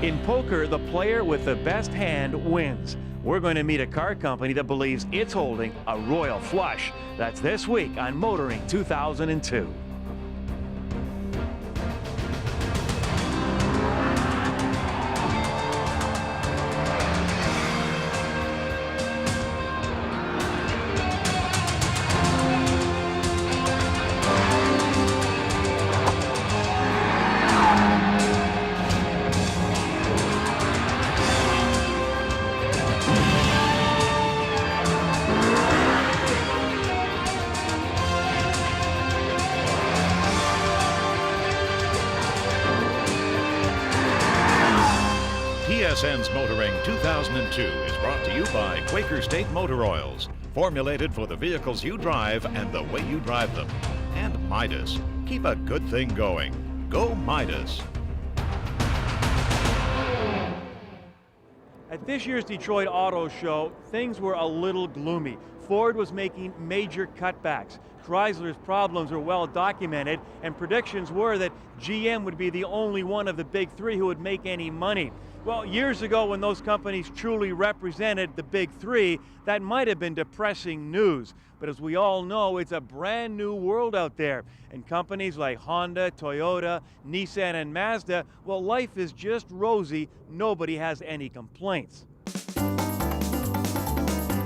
In poker, the player with the best hand wins. We're going to meet a car company that believes it's holding a royal flush. That's this week on Motoring 2002. TSN's Motoring 2002 is brought to you by Quaker State Motor Oils, formulated for the vehicles you drive and the way you drive them. And Midas. Keep a good thing going. Go Midas. At this year's Detroit Auto Show, things were a little gloomy. Ford was making major cutbacks. Chrysler's problems were well documented, and predictions were that GM would be the only one of the big three who would make any money. Well, years ago, when those companies truly represented the big three, that might have been depressing news. But as we all know, it's a brand new world out there. And companies like Honda, Toyota, Nissan, and Mazda, well, life is just rosy. Nobody has any complaints.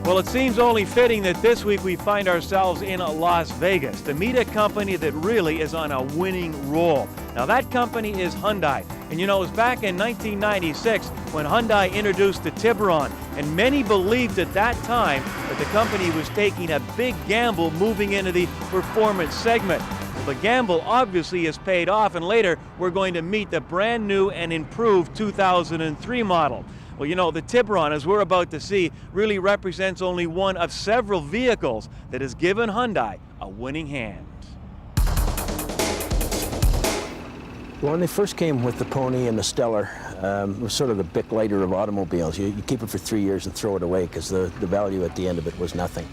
Well, it seems only fitting that this week we find ourselves in Las Vegas to meet a company that really is on a winning roll. Now, that company is Hyundai. And you know, it was back in 1996 when Hyundai introduced the Tiburon, and many believed at that time that the company was taking a big gamble moving into the performance segment. Well, the gamble obviously has paid off, and later we're going to meet the brand new and improved 2003 model. Well, you know, the Tiburon, as we're about to see, really represents only one of several vehicles that has given Hyundai a winning hand. Well, when they first came with the Pony and the Stellar, it was sort of the Bic lighter of automobiles. You keep it for 3 years and throw it away because the value at the end of it was nothing.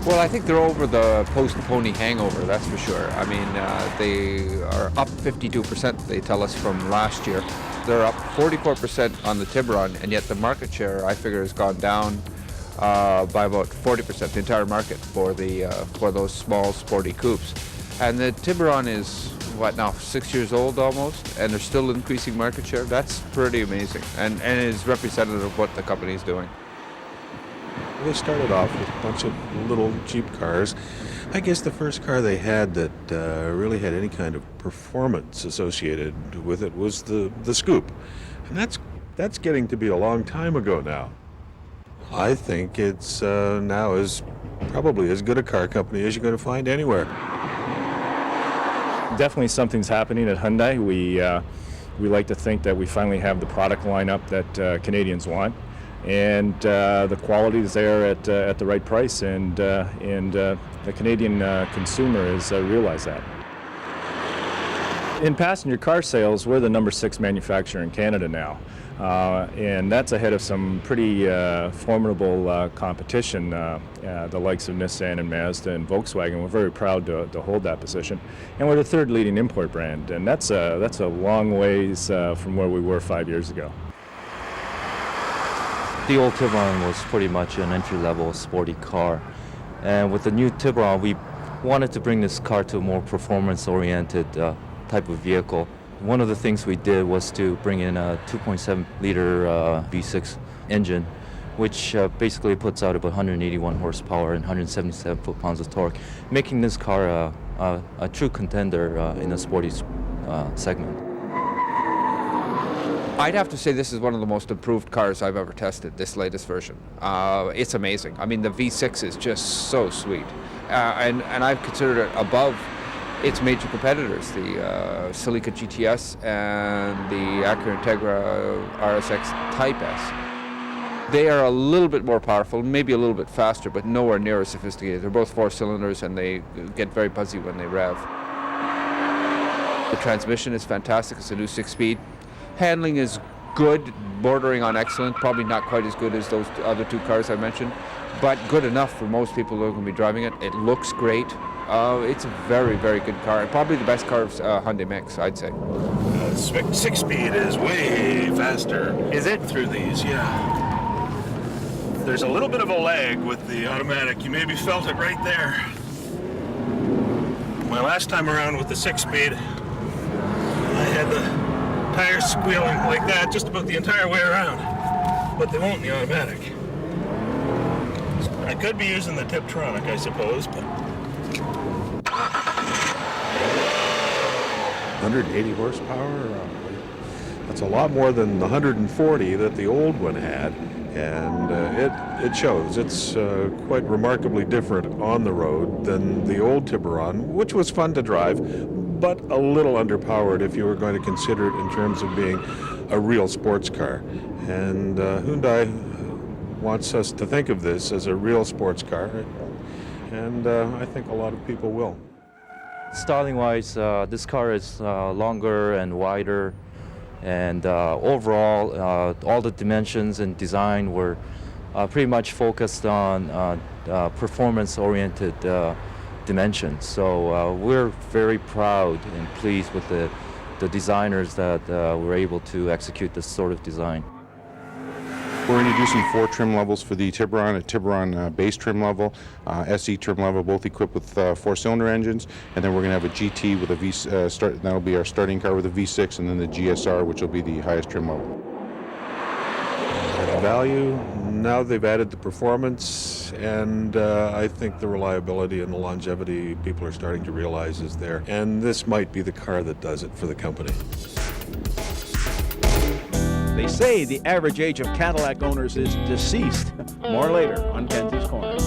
Well, I think they're over the post-Pony hangover, that's for sure. I mean, they are up 52%, they tell us, from last year. They're up 44% on the Tiburon, and yet the market share, I figure, has gone down by about 40%, the entire market for those small, sporty coupes. And the Tiburon is, what now, 6 years old almost, and they're still increasing market share? That's pretty amazing, and is representative of what the company is doing. They started off with a bunch of little cheap cars. I guess the first car they had that really had any kind of performance associated with it was the Scoop. And that's getting to be a long time ago now. I think it's now is probably as good a car company as you're going to find anywhere. Definitely something's happening at Hyundai. We like to think that we finally have the product lineup that Canadians want. And the quality is there at the right price, and the Canadian consumer has realized that. In passenger car sales, we're the number 6 manufacturer in Canada now, and that's ahead of some pretty formidable competition, the likes of Nissan and Mazda and Volkswagen. We're very proud to hold that position, and we're the 3rd leading import brand, and that's a long ways from where we were 5 years ago. The old Tiburon was pretty much an entry-level sporty car, and with the new Tiburon we wanted to bring this car to a more performance-oriented type of vehicle. One of the things we did was to bring in a 2.7-liter V6 engine, which basically puts out about 181 horsepower and 177 foot-pounds of torque, making this car a true contender in the sporty segment. I'd have to say this is one of the most improved cars I've ever tested, this latest version. It's amazing. I mean, the V6 is just so sweet. And I've considered it above its major competitors, the Celica GTS and the Acura Integra RSX Type S. They are a little bit more powerful, maybe a little bit faster, but nowhere near as sophisticated. They're both 4 cylinders and they get very buzzy when they rev. The transmission is fantastic. It's a new 6-speed. Handling is good, bordering on excellent, probably not quite as good as those other 2 cars I mentioned, but good enough for most people who are going to be driving it. It looks great. It's a very, very good car. Probably the best car of Hyundai Mix, I'd say. Six-speed is way faster. Is it? Through these, yeah. There's a little bit of a lag with the automatic. You maybe felt it right there. My last time around with the 6-speed, I had the tires squealing like that just about the entire way around, but they won't in the automatic. I could be using the Tiptronic, I suppose, but 180 horsepower. That's a lot more than the 140 that the old one had, and it shows. It's quite remarkably different on the road than the old Tiburon, which was fun to drive, but a little underpowered if you were going to consider it in terms of being a real sports car. And Hyundai wants us to think of this as a real sports car, and I think a lot of people will. Styling-wise, this car is longer and wider, and overall, all the dimensions and design were pretty much focused on performance-oriented dimensions. So we're very proud and pleased with the designers that were able to execute this sort of design. We're introducing 4 trim levels for the Tiburon, a Tiburon base trim level, SE trim level, both equipped with 4-cylinder engines, and then we're going to have a GT with a that'll be our starting car with a V6, and then the GSR, which will be the highest trim level. Value, now they've added the performance, and I think the reliability and the longevity people are starting to realize is there, and this might be the car that does it for the company. They say the average age of Cadillac owners is deceased. More later on Kenzie's Corner.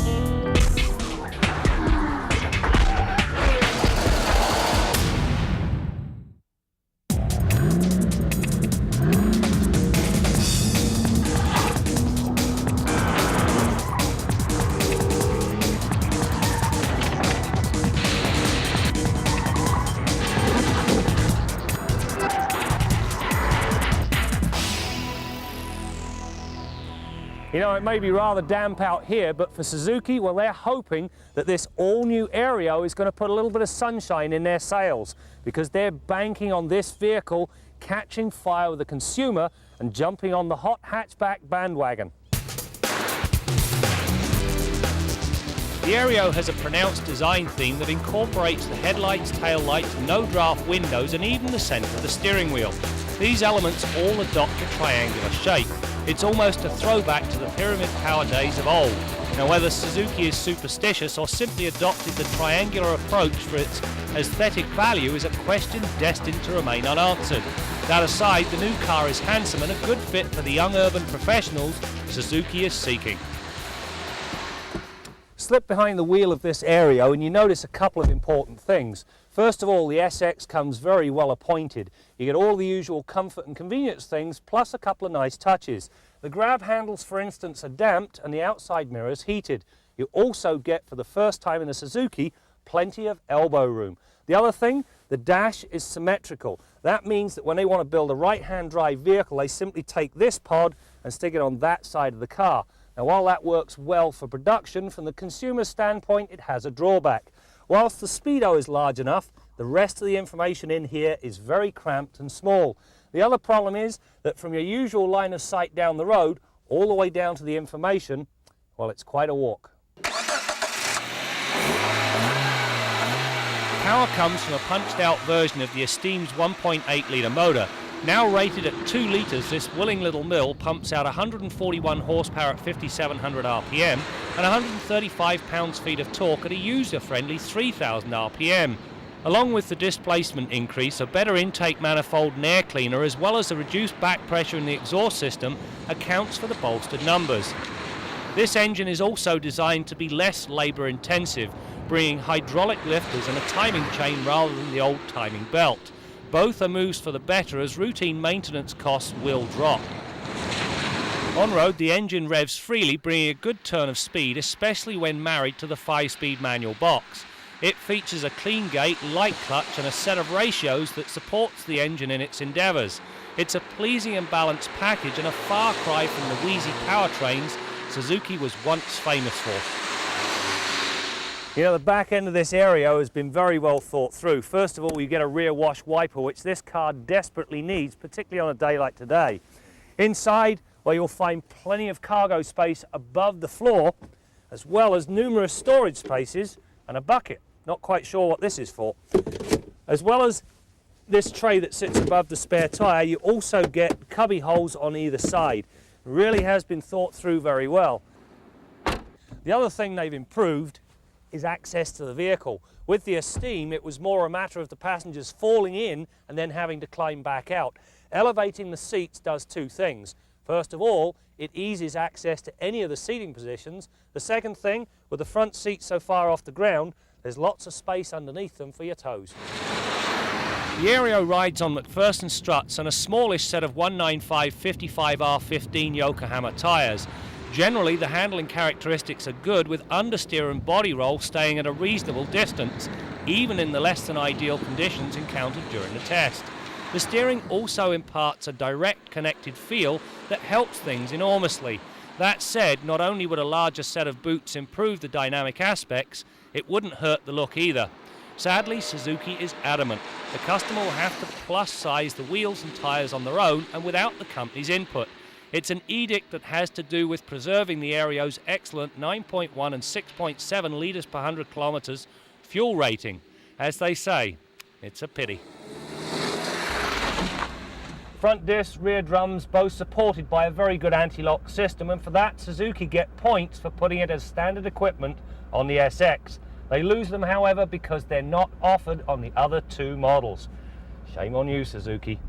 You know, it may be rather damp out here, but for Suzuki, well, they're hoping that this all-new Aero is going to put a little bit of sunshine in their sails, because they're banking on this vehicle catching fire with the consumer and jumping on the hot hatchback bandwagon. The Aero has a pronounced design theme that incorporates the headlights, taillights, no-draft windows, and even the centre of the steering wheel. These elements all adopt a triangular shape. It's almost a throwback to the pyramid power days of old. Now, whether Suzuki is superstitious or simply adopted the triangular approach for its aesthetic value is a question destined to remain unanswered. That aside, the new car is handsome and a good fit for the young urban professionals Suzuki is seeking. Slip behind the wheel of this Aero and you notice a couple of important things. First of all, the SX comes very well appointed. You get all the usual comfort and convenience things, plus a couple of nice touches. The grab handles, for instance, are damped and the outside mirrors heated. You also get, for the first time in the Suzuki, plenty of elbow room. The other thing, the dash is symmetrical. That means that when they want to build a right-hand drive vehicle, they simply take this pod and stick it on that side of the car. Now, while that works well for production, from the consumer's standpoint, it has a drawback. Whilst the Speedo is large enough, the rest of the information in here is very cramped and small. The other problem is that from your usual line of sight down the road, all the way down to the information, well, it's quite a walk. Power comes from a punched-out version of the esteemed 1.8-litre motor. Now rated at 2 litres, this willing little mill pumps out 141 horsepower at 5,700 RPM and 135 pounds-feet of torque at a user-friendly 3,000 RPM. Along with the displacement increase, a better intake manifold and air cleaner, as well as the reduced back pressure in the exhaust system, accounts for the bolstered numbers. This engine is also designed to be less labour-intensive, bringing hydraulic lifters and a timing chain rather than the old timing belt. Both are moves for the better, as routine maintenance costs will drop. On road, the engine revs freely, bringing a good turn of speed, especially when married to the 5-speed manual box. It features a clean gate, light clutch and a set of ratios that supports the engine in its endeavours. It's a pleasing and balanced package and a far cry from the wheezy powertrains Suzuki was once famous for. You know, the back end of this Aerio has been very well thought through. First of all, you get a rear wash wiper, which this car desperately needs, particularly on a day like today. Inside, well, you'll find plenty of cargo space above the floor, as well as numerous storage spaces and a bucket. Not quite sure what this is for. As well as this tray that sits above the spare tyre, you also get cubby holes on either side. It really has been thought through very well. The other thing they've improved is access to the vehicle. With the Esteem, it was more a matter of the passengers falling in and then having to climb back out. Elevating the seats does two things. First of all, it eases access to any of the seating positions. The second thing, with the front seats so far off the ground, there's lots of space underneath them for your toes. The Aerio rides on McPherson struts and a smallish set of 195 55R15 Yokohama tyres. Generally, the handling characteristics are good, with understeer and body roll staying at a reasonable distance, even in the less than ideal conditions encountered during the test. The steering also imparts a direct connected feel that helps things enormously. That said, not only would a larger set of boots improve the dynamic aspects, it wouldn't hurt the look either. Sadly, Suzuki is adamant. The customer will have to plus size the wheels and tyres on their own and without the company's input. It's an edict that has to do with preserving the Aerio's excellent 9.1 and 6.7 litres per 100 kilometres fuel rating. As they say, it's a pity. Front discs, rear drums, both supported by a very good anti-lock system, and for that Suzuki get points for putting it as standard equipment on the SX. They lose them, however, because they're not offered on the other two models. Shame on you, Suzuki.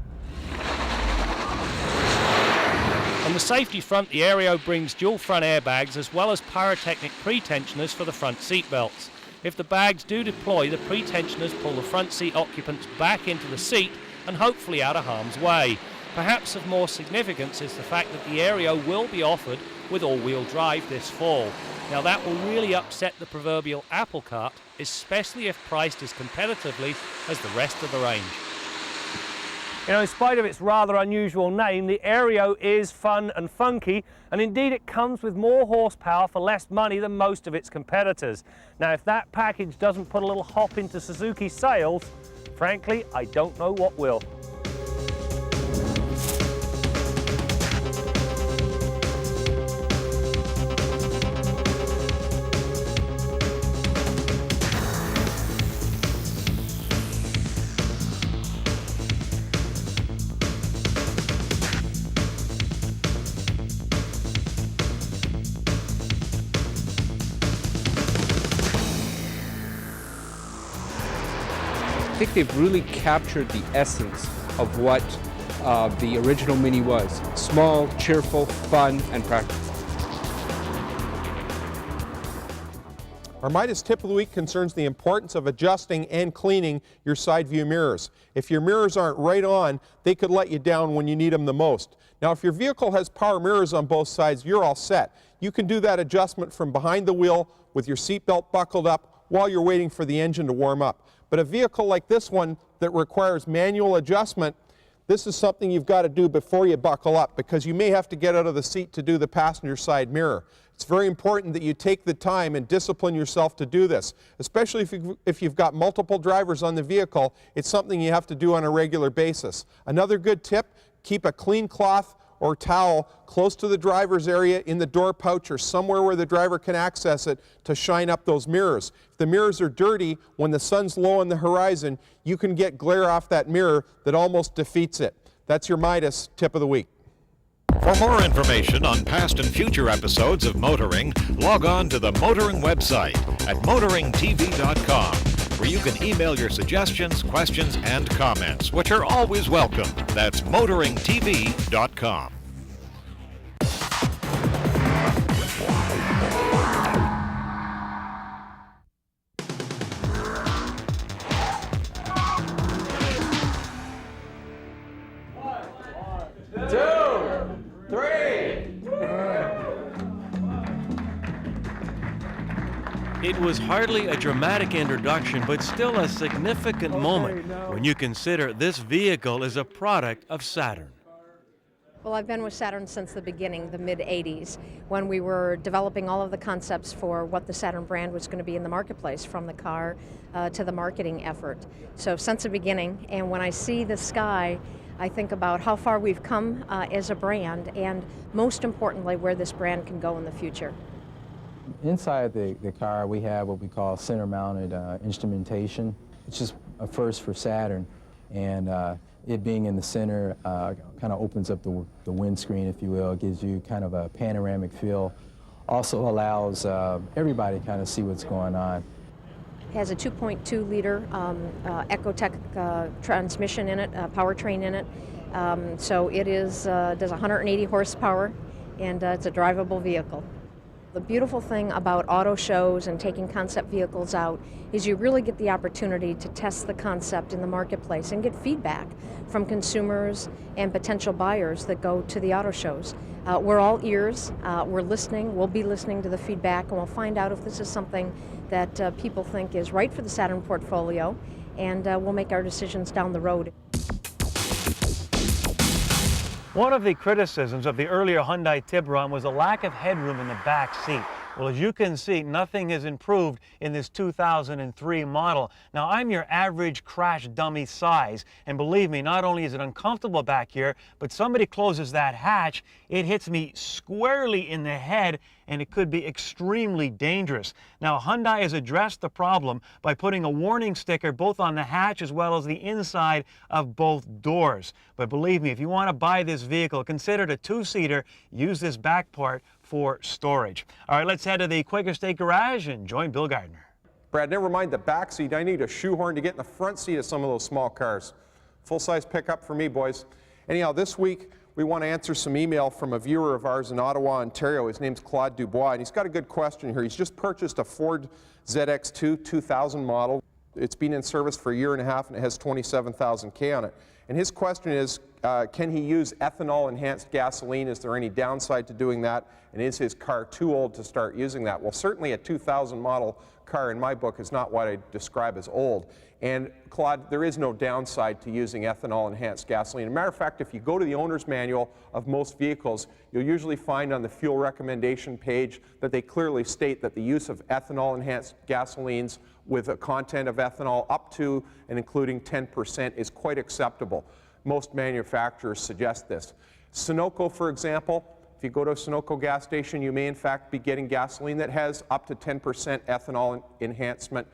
On the safety front, the Aerio brings dual front airbags as well as pyrotechnic pre-tensioners for the front seat belts. If the bags do deploy, the pre-tensioners pull the front seat occupants back into the seat and hopefully out of harm's way. Perhaps of more significance is the fact that the Aerio will be offered with all-wheel drive this fall. Now that will really upset the proverbial apple cart, especially if priced as competitively as the rest of the range. You know, in spite of its rather unusual name, the Aerio is fun and funky, and indeed it comes with more horsepower for less money than most of its competitors. Now, if that package doesn't put a little hop into Suzuki's sales, frankly, I don't know what will. I think they've really captured the essence of what the original Mini was. Small, cheerful, fun, and practical. Our Midas tip of the week concerns the importance of adjusting and cleaning your side view mirrors. If your mirrors aren't right on, they could let you down when you need them the most. Now, if your vehicle has power mirrors on both sides, you're all set. You can do that adjustment from behind the wheel with your seatbelt buckled up while you're waiting for the engine to warm up. But a vehicle like this one that requires manual adjustment, this is something you've got to do before you buckle up, because you may have to get out of the seat to do the passenger side mirror. It's very important that you take the time and discipline yourself to do this, especially if you've got multiple drivers on the vehicle. It's something you have to do on a regular basis. Another good tip, keep a clean cloth or towel close to the driver's area in the door pouch or somewhere where the driver can access it to shine up those mirrors. If the mirrors are dirty, when the sun's low on the horizon, you can get glare off that mirror that almost defeats it. That's your Midas tip of the week. For more information on past and future episodes of Motoring, log on to the Motoring website at motoringtv.com, where you can email your suggestions, questions, and comments, which are always welcome. That's motoringtv.com. It was hardly a dramatic introduction, but still a significant moment when you consider this vehicle is a product of Saturn. Well, I've been with Saturn since the beginning, the mid-'80s, when we were developing all of the concepts for what the Saturn brand was going to be in the marketplace, from the car to the marketing effort. So since the beginning, and when I see the Sky, I think about how far we've come as a brand, and most importantly, where this brand can go in the future. Inside the car, we have what we call center-mounted instrumentation. It's just a first for Saturn, and it being in the center kind of opens up the windscreen, if you will. It gives you kind of a panoramic feel. Also allows everybody to kind of see what's going on. It has a 2.2-liter Ecotec transmission in it, powertrain in it. So it does 180 horsepower, and it's a drivable vehicle. The beautiful thing about auto shows and taking concept vehicles out is you really get the opportunity to test the concept in the marketplace and get feedback from consumers and potential buyers that go to the auto shows. We're all ears, we're listening, we'll be listening to the feedback, and we'll find out if this is something that people think is right for the Saturn portfolio, and we'll make our decisions down the road. One of the criticisms of the earlier Hyundai Tiburon was a lack of headroom in the back seat. Well, as you can see, nothing has improved in this 2003 model. Now, I'm your average crash dummy size, and believe me, not only is it uncomfortable back here, but somebody closes that hatch, it hits me squarely in the head, and it could be extremely dangerous. Now, Hyundai has addressed the problem by putting a warning sticker both on the hatch as well as the inside of both doors. But believe me, if you want to buy this vehicle, consider it a two-seater, use this back part for storage. All right, let's head to the Quaker State Garage and join Bill Gardner. Brad, never mind the back seat. I need a shoehorn to get in the front seat of some of those small cars. Full-size pickup for me, boys. Anyhow, this week we want to answer some email from a viewer of ours in Ottawa, Ontario. His name's Claude Dubois, and he's got a good question here. He's just purchased a Ford ZX2 2000 model. It's been in service for a year and a half, and it has 27,000 K on it. And his question is, can he use ethanol-enhanced gasoline? Is there any downside to doing that? And is his car too old to start using that? Well, certainly a 2000 model car in my book is not what I describe as old. And Claude, there is no downside to using ethanol-enhanced gasoline. As a matter of fact, if you go to the owner's manual of most vehicles, you'll usually find on the fuel recommendation page that they clearly state that the use of ethanol-enhanced gasolines with a content of ethanol up to and including 10% is quite acceptable. Most manufacturers suggest this. Sunoco, for example, if you go to a Sunoco gas station, you may in fact be getting gasoline that has up to 10% ethanol enhancement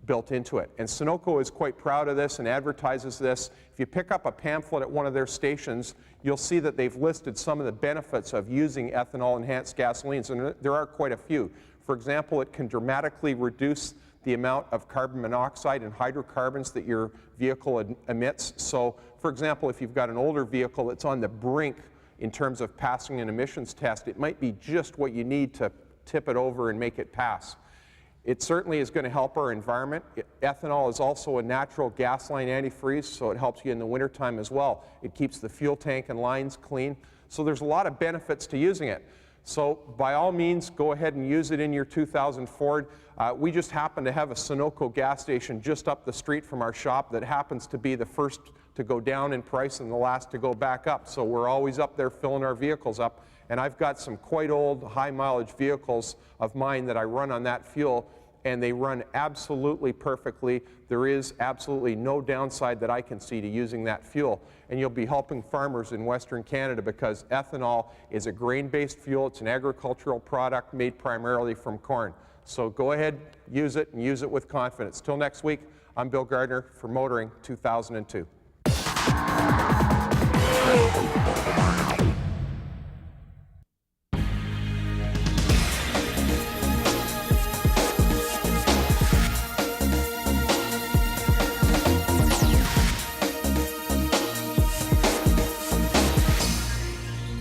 built into it. And Sunoco is quite proud of this and advertises this. If you pick up a pamphlet at one of their stations, you'll see that they've listed some of the benefits of using ethanol-enhanced gasolines, and there are quite a few. For example, it can dramatically reduce the amount of carbon monoxide and hydrocarbons that your vehicle emits. So, for example, if you've got an older vehicle that's on the brink in terms of passing an emissions test, it might be just what you need to tip it over and make it pass. It certainly is going to help our environment. Ethanol is also a natural gas line antifreeze, so it helps you in the wintertime as well. It keeps the fuel tank and lines clean. So there's a lot of benefits to using it. So by all means, go ahead and use it in your 2000 Ford. We just happen to have a Sunoco gas station just up the street from our shop that happens to be the first to go down in price and the last to go back up. So we're always up there filling our vehicles up. And I've got some quite old, high mileage vehicles of mine that I run on that fuel, and they run absolutely perfectly. There is absolutely no downside that I can see to using that fuel. And you'll be helping farmers in Western Canada because ethanol is a grain-based fuel. It's an agricultural product made primarily from corn. So go ahead, use it, and use it with confidence. Till next week, I'm Bill Gardner for Motoring 2002.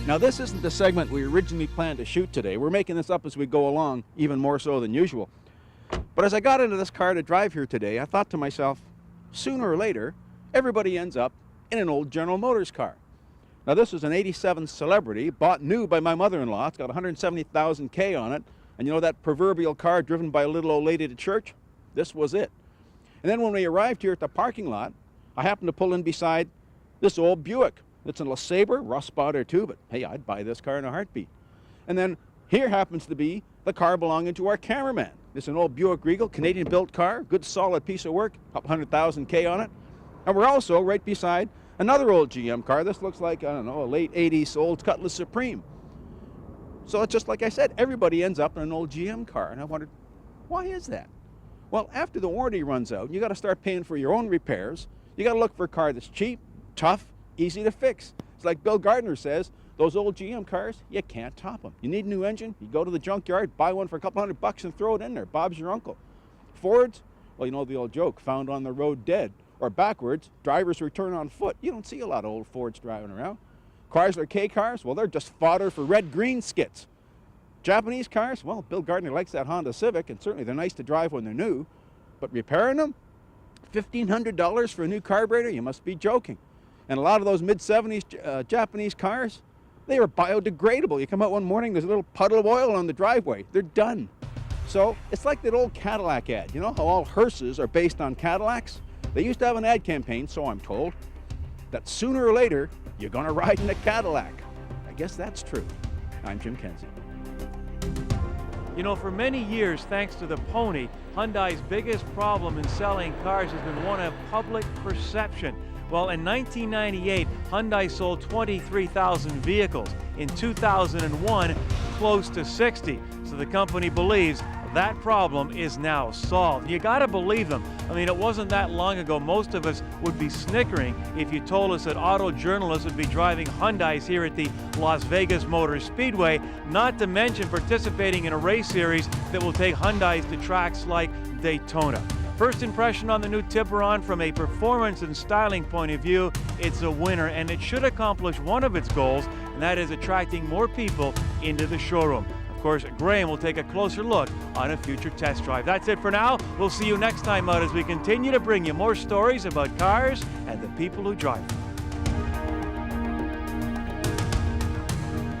Now, this isn't the segment we originally planned to shoot today. We're making this up as we go along, even more so than usual. But as I got into this car to drive here today, I thought to myself, sooner or later, everybody ends up in an old General Motors car. Now, this is an '87 Celebrity, bought new by my mother-in-law. It's got 170,000 K on it. And you know that proverbial car driven by a little old lady to church? This was it. And then when we arrived here at the parking lot, I happened to pull in beside this old Buick. It's a LeSabre, rust spot or two, but hey, I'd buy this car in a heartbeat. And then here happens to be the car belonging to our cameraman. It's an old Buick Regal, Canadian-built car, good solid piece of work, up 100,000 K on it. And we're also right beside another old GM car. This looks like, I don't know, a late 80s old Cutlass Supreme. So it's just like I said, everybody ends up in an old GM car. And I wondered, why is that? Well, after the warranty runs out, you got to start paying for your own repairs. You got to look for a car that's cheap, tough, easy to fix. It's like Bill Gardner says, those old GM cars, you can't top them. You need a new engine, you go to the junkyard, buy one for a couple $100 and throw it in there. Bob's your uncle. Fords, well, you know the old joke, found on the road dead. Or backwards, drivers return on foot. You don't see a lot of old Fords driving around. Chrysler K cars, well, they're just fodder for red-green skits. Japanese cars, well, Bill Gardner likes that Honda Civic, and certainly they're nice to drive when they're new. But repairing them, $1,500 for a new carburetor, you must be joking. And a lot of those mid-70s Japanese cars, they are biodegradable. You come out one morning, there's a little puddle of oil on the driveway. They're done. So it's like that old Cadillac ad. You know how all hearses are based on Cadillacs? They used to have an ad campaign, so I'm told, that sooner or later, you're going to ride in a Cadillac. I guess that's true. I'm Jim Kenzie. You know, for many years, thanks to the Pony, Hyundai's biggest problem in selling cars has been one of public perception. Well, in 1998, Hyundai sold 23,000 vehicles. In 2001, close to 60. So the company believes that problem is now solved. You gotta believe them. I mean, it wasn't that long ago most of us would be snickering if you told us that auto journalists would be driving Hyundais here at the Las Vegas Motor Speedway, not to mention participating in a race series that will take Hyundais to tracks like Daytona. First impression on the new Tiburon from a performance and styling point of view, it's a winner, and it should accomplish one of its goals, and that is attracting more people into the showroom. Of course, Graham will take a closer look on a future test drive. That's it for now. We'll see you next time out as we continue to bring you more stories about cars and the people who drive them.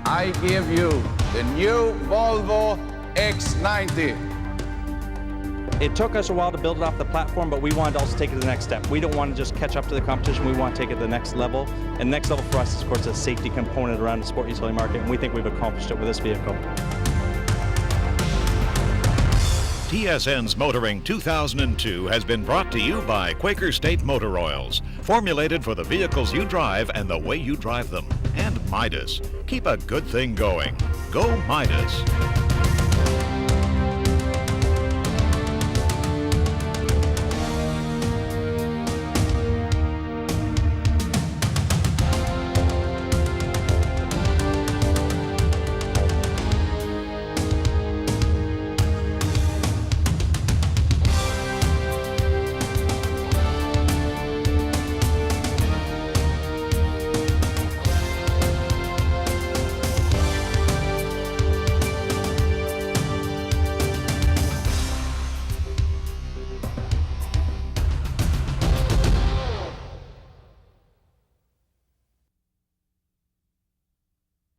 I give you the new Volvo X90. It took us a while to build it off the platform, but we wanted to also take it to the next step. We don't want to just catch up to the competition. We want to take it to the next level. And next level for us is, of course, a safety component around the sport utility market, and we think we've accomplished it with this vehicle. TSN's Motoring 2002 has been brought to you by Quaker State Motor Oils, formulated for the vehicles you drive and the way you drive them. And Midas. Keep a good thing going. Go Midas.